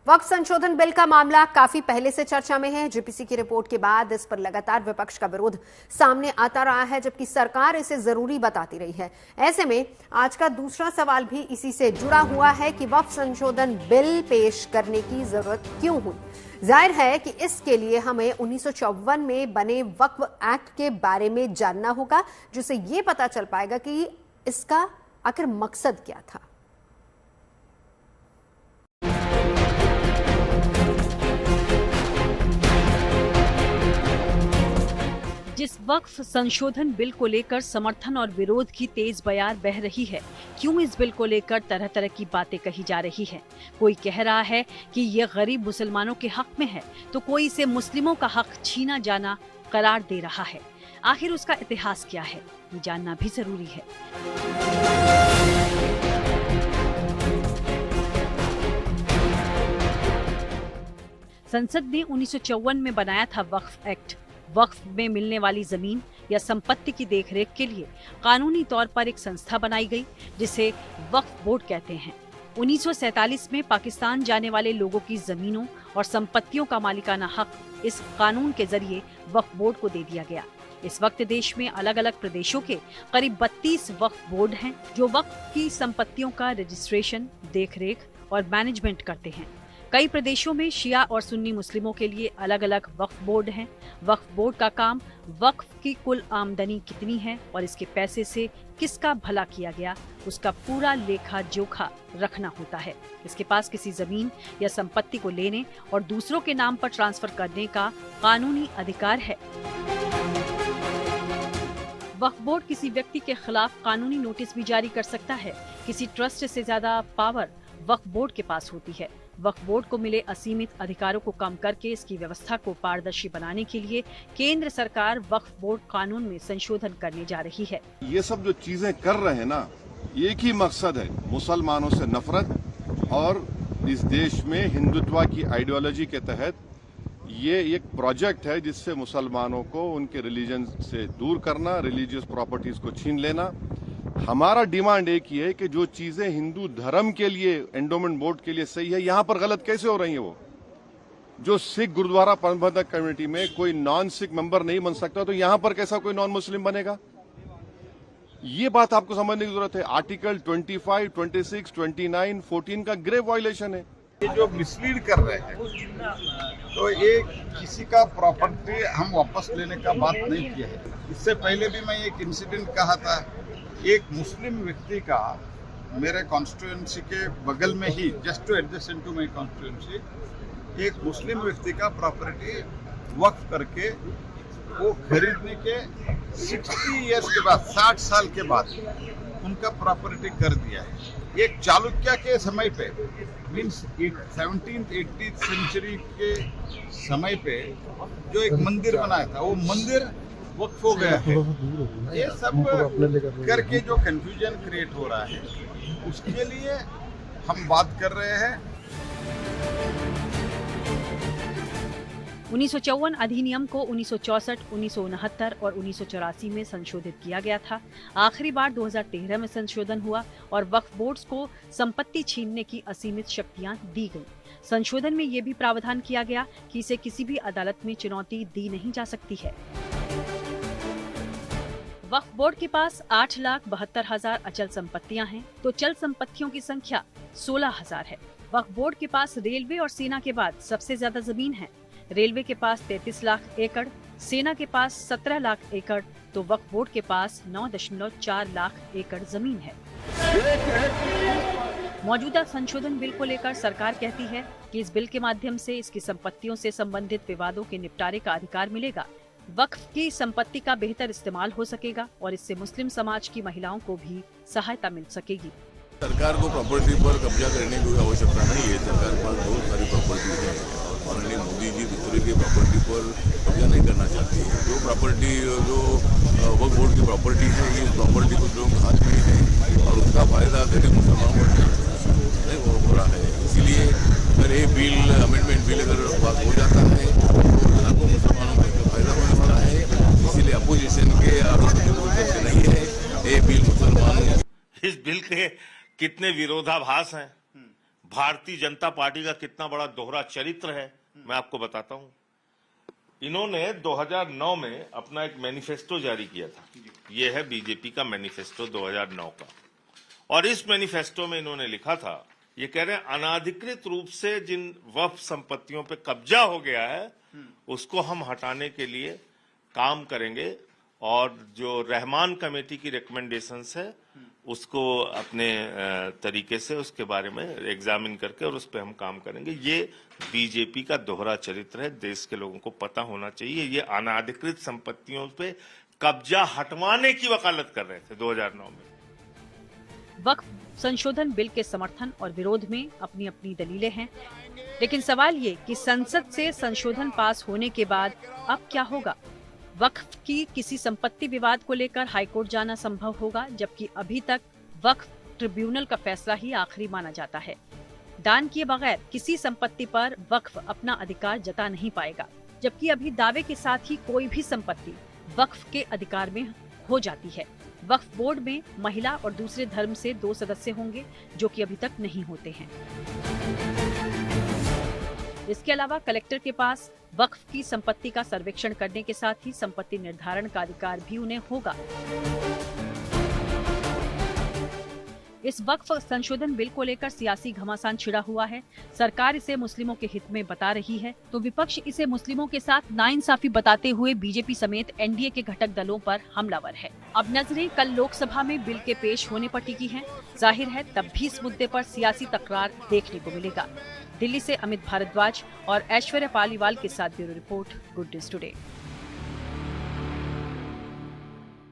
वक्फ संशोधन बिल का मामला काफी पहले से चर्चा में है। जेपीसी की रिपोर्ट के बाद इस पर लगातार विपक्ष का विरोध सामने आता रहा है, जबकि सरकार इसे जरूरी बताती रही है। ऐसे में आज का दूसरा सवाल भी इसी से जुड़ा हुआ है कि वक्फ संशोधन बिल पेश करने की जरूरत क्यों हुई। जाहिर है कि इसके लिए हमें 1954 में बने वक्फ एक्ट के बारे में जानना होगा, जिससे ये पता चल पाएगा कि इसका आखिर मकसद क्या था। जिस वक्फ संशोधन बिल को लेकर समर्थन और विरोध की तेज बयार बह रही है, क्यों इस बिल को लेकर तरह तरह की बातें कही जा रही है। कोई कह रहा है कि ये गरीब मुसलमानों के हक में है, तो कोई इसे मुस्लिमों का हक छीना जाना करार दे रहा है। आखिर उसका इतिहास क्या है, ये जानना भी जरूरी है। संसद ने 1954 में बनाया था वक्फ एक्ट। वक्फ में मिलने वाली जमीन या संपत्ति की देखरेख के लिए कानूनी तौर पर एक संस्था बनाई गई, जिसे वक्फ बोर्ड कहते हैं। 1947 में पाकिस्तान जाने वाले लोगों की जमीनों और संपत्तियों का मालिकाना हक इस कानून के जरिए वक्फ बोर्ड को दे दिया गया। इस वक्त देश में अलग अलग प्रदेशों के करीब 32 वक्फ बोर्ड हैं, जो वक्फ की संपत्तियों का रजिस्ट्रेशन, देखरेख और मैनेजमेंट करते हैं। कई प्रदेशों में शिया और सुन्नी मुस्लिमों के लिए अलग अलग वक्फ बोर्ड हैं। वक्फ बोर्ड का काम वक्फ की कुल आमदनी कितनी है और इसके पैसे से किसका भला किया गया, उसका पूरा लेखा जोखा रखना होता है। इसके पास किसी जमीन या संपत्ति को लेने और दूसरों के नाम पर ट्रांसफर करने का कानूनी अधिकार है। वक्फ बोर्ड किसी व्यक्ति के खिलाफ कानूनी नोटिस भी जारी कर सकता है। किसी ट्रस्ट से ज्यादा पावर वक्फ बोर्ड के पास होती है। वक्फ बोर्ड को मिले असीमित अधिकारों को कम करके इसकी व्यवस्था को पारदर्शी बनाने के लिए केंद्र सरकार वक्फ बोर्ड कानून में संशोधन करने जा रही है। ये सब जो चीजें कर रहे हैं ना, एक ही मकसद है, मुसलमानों से नफरत और इस देश में हिंदुत्व की आइडियोलॉजी के तहत ये एक प्रोजेक्ट है जिससे मुसलमानों को उनके रिलीजन से दूर करना, रिलीजियस प्रॉपर्टीज को छीन लेना। हमारा डिमांड एक ही है कि जो चीजें हिंदू धर्म के लिए, एंडोमेंट बोर्ड के लिए सही है, यहां पर गलत कैसे हो रही है। वो जो सिख गुरुद्वारा प्रबंधक कमेटी में कोई नॉन सिख मेंबर नहीं बन सकता, तो यहां पर कैसा कोई नॉन मुस्लिम बनेगा। ये बात आपको समझने की जरूरत है। आर्टिकल 25, 26, 29, 14 का ग्रेव वायलेशन है। ये जो मिसलीड कर रहे हैं, तो ये किसी का प्रॉपर्टी हम वापस लेने का बात नहीं किया है। इससे पहले भी मैं एक इंसिडेंट कहा था, एक मुस्लिम व्यक्ति का मेरे कॉन्स्टिट्यूएंसी के बगल में ही, just to adjust to my constituency, एक मुस्लिम व्यक्ति का प्रॉपर्टी वक्फ करके वो खरीदने के 60 इयर्स के बाद, 60 साल के बाद उनका प्रॉपर्टी कर दिया है। एक चालुक्य के समय पे, मीन्स 17th 18th सेंचुरी के समय पे जो एक मंदिर बनाया था, वो मंदिर वक्फ हो गया है। ये सब करके जो कंफ्यूजन क्रिएट हो रहा है, उसके लिए हम बात कर रहे हैं। 1954 अधिनियम को 1964, 1969 और 1984 में संशोधित किया गया था। आखिरी बार 2013 में संशोधन हुआ और वक्फ बोर्ड्स को संपत्ति छीनने की असीमित शक्तियां दी गई। संशोधन में ये भी प्रावधान किया गया कि इसे किसी भी अदालत में चुनौती दी नहीं जा सकती है। वक्फ बोर्ड के पास 8,72,000 अचल संपत्तियां हैं, तो चल संपत्तियों की संख्या 16,000 है। वक्फ बोर्ड के पास रेलवे और सेना के बाद सबसे ज्यादा जमीन है। रेलवे के पास 33 लाख एकड़, सेना के पास 17 लाख एकड़, तो वक्फ बोर्ड के पास 9.4 लाख एकड़ जमीन है। मौजूदा संशोधन बिल को लेकर सरकार कहती है कि इस बिल के माध्यम से इसकी संपत्तियों से संबंधित विवादों के निपटारे का अधिकार मिलेगा। वक्फ की संपत्ति का बेहतर इस्तेमाल हो सकेगा और इससे मुस्लिम समाज की महिलाओं को भी सहायता मिल सकेगी। सरकार को प्रॉपर्टी पर कब्जा करने की आवश्यकता नहीं है। सरकार के पास बहुत सारी प्रॉपर्टी है और माननीय मोदी जी दूसरे की प्रॉपर्टी पर कब्जा नहीं करना चाहती है। जो प्रॉपर्टी, जो वक्फ बोर्ड की प्रॉपर्टी है, ये प्रॉपर्टी कुछ लोगों के हाथ में है और उसका फायदा गरीब मुसलमानों को हो रहा है। इसीलिए अगर ये बिल, अमेंडमेंट बिल अगर पास हो जाता है तो लाखों मुसलमानों को फायदा होने वाला है। इसीलिए अपोजिशन के आरोप नहीं है, ये बिल मुसलमानों। इस बिल के कितने विरोधाभास हैं। भारतीय जनता पार्टी का कितना बड़ा दोहरा चरित्र है मैं आपको बताता हूं। इन्होंने 2009 में अपना एक मैनिफेस्टो जारी किया था। ये है बीजेपी का मैनिफेस्टो 2009 का, और इस मैनिफेस्टो में इन्होंने लिखा था, ये कह रहे हैं अनाधिकृत रूप से जिन वक्फ संपत्तियों पे कब्जा हो गया है उसको हम हटाने के लिए काम करेंगे, और जो रहमान कमेटी की रिकमेंडेशंस है उसको अपने तरीके से उसके बारे में एग्जामिन करके और उस पर हम काम करेंगे। ये बीजेपी का दोहरा चरित्र है, देश के लोगों को पता होना चाहिए। ये अनाधिकृत संपत्तियों पे कब्जा हटवाने की वकालत कर रहे थे 2009 में। वक्फ संशोधन बिल के समर्थन और विरोध में अपनी अपनी दलीलें हैं, लेकिन सवाल ये कि संसद से संशोधन पास होने के बाद अब क्या होगा। वक्फ की किसी संपत्ति विवाद को लेकर हाईकोर्ट जाना संभव होगा, जबकि अभी तक वक्फ ट्रिब्यूनल का फैसला ही आखिरी माना जाता है। दान किए बगैर किसी संपत्ति पर वक्फ अपना अधिकार जता नहीं पाएगा, जबकि अभी दावे के साथ ही कोई भी संपत्ति वक्फ के अधिकार में हो जाती है। वक्फ बोर्ड में महिला और दूसरे धर्म से 2 सदस्य होंगे, जो कि अभी तक नहीं होते हैं। इसके अलावा कलेक्टर के पास वक्फ की संपत्ति का सर्वेक्षण करने के साथ ही संपत्ति निर्धारण का अधिकार भी उन्हें होगा। इस वक्फ संशोधन बिल को लेकर सियासी घमासान छिड़ा हुआ है। सरकार इसे मुस्लिमों के हित में बता रही है, तो विपक्ष इसे मुस्लिमों के साथ नाइंसाफी बताते हुए बीजेपी समेत एनडीए के घटक दलों पर हमलावर है। अब नजरें कल लोकसभा में बिल के पेश होने पर टिकी हैं। जाहिर है तब भी इस मुद्दे पर सियासी तकरार देखने को मिलेगा। दिल्ली से अमित भारद्वाज और ऐश्वर्या पालीवाल के साथ bureau report, good news today.